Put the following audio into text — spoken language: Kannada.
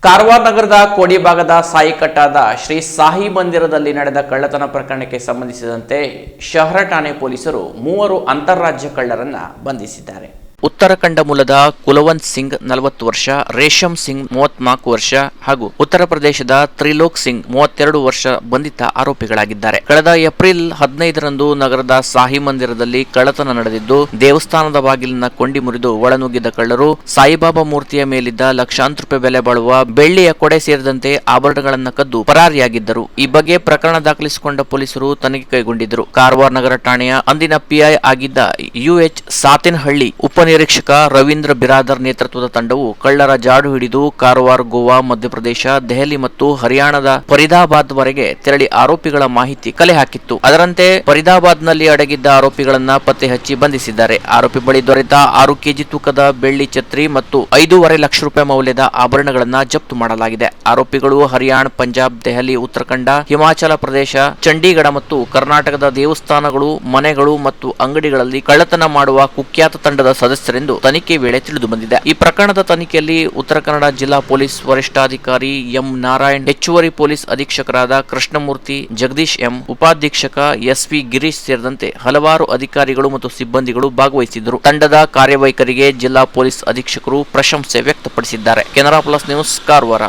ಕಾರವಾರ ನಗರದ ಕೋಡಿ ಭಾಗದ ಸಾಯಿಕಟ್ಟಾದ ಶ್ರೀ ಸಾಯಿ ಮಂದಿರದಲ್ಲಿ ನಡೆದ ಕಳ್ಳತನ ಪ್ರಕರಣಕ್ಕೆ ಸಂಬಂಧಿಸಿದಂತೆ ಶಹರ ಠಾಣೆ ಪೊಲೀಸರು 3 ಅಂತಾರಾಜ್ಯ ಕಳ್ಳರನ್ನ ಬಂಧಿಸಿದ್ದಾರೆ. ಉತ್ತರಾಖಂಡ ಮೂಲದ ಕುಲವಂತ್ ಸಿಂಗ್ 40 ವರ್ಷ, ರೇಷಮ್ ಸಿಂಗ್ 34 ವರ್ಷ ಹಾಗೂ ಉತ್ತರ ಪ್ರದೇಶದ ತ್ರಿಲೋಕ್ ಸಿಂಗ್ 32 ವರ್ಷ ಬಂಧಿತ ಆರೋಪಿಗಳಾಗಿದ್ದಾರೆ. ಕಳೆದ ಏಪ್ರಿಲ್ 15ರಂದು ನಗರದ ಸಾಯಿ ಮಂದಿರದಲ್ಲಿ ಕಳ್ಳತನ ನಡೆದಿದ್ದು, ದೇವಸ್ಥಾನದ ಬಾಗಿಲಿನ ಕೊಂಡಿ ಮುರಿದು ಒಳನುಗ್ಗಿದ ಕಳ್ಳರು ಸಾಯಿಬಾಬಾ ಮೂರ್ತಿಯ ಮೇಲಿದ್ದ ಲಕ್ಷಾಂತರ ರೂಪಾಯಿ ಬೆಲೆ ಬಾಳುವ ಬೆಳ್ಳಿಯ ಕೊಡೆ ಸೇರಿದಂತೆ ಆಭರಣಗಳನ್ನು ಕದ್ದು ಪರಾರಿಯಾಗಿದ್ದರು. ಈ ಬಗ್ಗೆ ಪ್ರಕರಣ ದಾಖಲಿಸಿಕೊಂಡ ಪೊಲೀಸರು ತನಿಖೆ ಕೈಗೊಂಡಿದ್ದರು. ಕಾರವಾರ ನಗರ ಠಾಣೆಯ ಅಂದಿನ ಪಿಐ ಆಗಿದ್ದ ಯುಎಚ್ ಸಾತೇನಹಳ್ಳಿ ಉಪನಿರೀಕ್ಷಕ ರವೀಂದ್ರ ಬಿರಾದರ್ ನೇತೃತ್ವದ ತಂಡವು ಕಳ್ಳರ ಜಾಡು ಹಿಡಿದು ಕಾರವಾರ, ಗೋವಾ, ಮಧ್ಯಪ್ರದೇಶ, ದೆಹಲಿ ಮತ್ತು ಹರಿಯಾಣದ ಫರೀದಾಬಾದ್ ವರೆಗೆ ತೆರಳಿ ಆರೋಪಿಗಳ ಮಾಹಿತಿ ಕಲೆ ಹಾಕಿತ್ತು. ಅದರಂತೆ ಫರೀದಾಬಾದ್ನಲ್ಲಿ ಅಡಗಿದ್ದ ಆರೋಪಿಗಳನ್ನ ಪತ್ತೆ ಹಚ್ಚಿ ಬಂಧಿಸಿದ್ದಾರೆ. ಆರೋಪಿ ಬಳಿ ದೊರೆತ 6 ಕೆಜಿ ತೂಕದ ಬೆಳ್ಳಿ ಛತ್ರಿ ಮತ್ತು 5.5 ಲಕ್ಷ ರೂಪಾಯಿ ಮೌಲ್ಯದ ಆಭರಣಗಳನ್ನ ಜಪ್ತು ಮಾಡಲಾಗಿದೆ. ಆರೋಪಿಗಳು ಹರಿಯಾಣ, ಪಂಜಾಬ್, ದೆಹಲಿ, ಉತ್ತರಾಖಂಡ, ಹಿಮಾಚಲ ಪ್ರದೇಶ, ಚಂಡೀಗಢ ಮತ್ತು ಕರ್ನಾಟಕದ ದೇವಸ್ಥಾನಗಳು, ಮನೆಗಳು ಮತ್ತು ಅಂಗಡಿಗಳಲ್ಲಿ ಕಳ್ಳತನ ಮಾಡುವ ಕುಖ್ಯಾತ ತಂಡದ ಸದಸ್ಯರೆಂದು ತನಿಖೆ ವೇಳೆ ತಿಳಿದು ಬಂದಿದೆ. ಈ ಪ್ರಕರಣದ ತನಿಖೆಯಲ್ಲಿ ಉತ್ತರ ಕನ್ನಡ ಜಿಲ್ಲಾ ಪೊಲೀಸ್ ವರಿಷ್ಠಾಧಿಕಾರಿ ಎಂ ನಾರಾಯಣ್, ಹೆಚ್ಚುವರಿ ಪೊಲೀಸ್ ಅಧೀಕ್ಷಕರಾದ ಕೃಷ್ಣಮೂರ್ತಿ, ಜಗದೀಶ್ ಎಂ, ಉಪಾಧೀಕ್ಷಕ ಎಸ್ಪಿ ಗಿರೀಶ್ ಸೇರಿದಂತೆ ಹಲವಾರು ಅಧಿಕಾರಿಗಳು ಮತ್ತು ಸಿಬ್ಬಂದಿಗಳು ಭಾಗವಹಿಸಿದ್ದರು. ತಂಡದ ಕಾರ್ಯವೈಖರಿಗೆ ಜಿಲ್ಲಾ ಪೊಲೀಸ್ ಅಧೀಕ್ಷಕರು ಪ್ರಶಂಸೆ ವ್ಯಕ್ತಪಡಿಸಿದ್ದಾರೆ. Canara plus news, Karwar.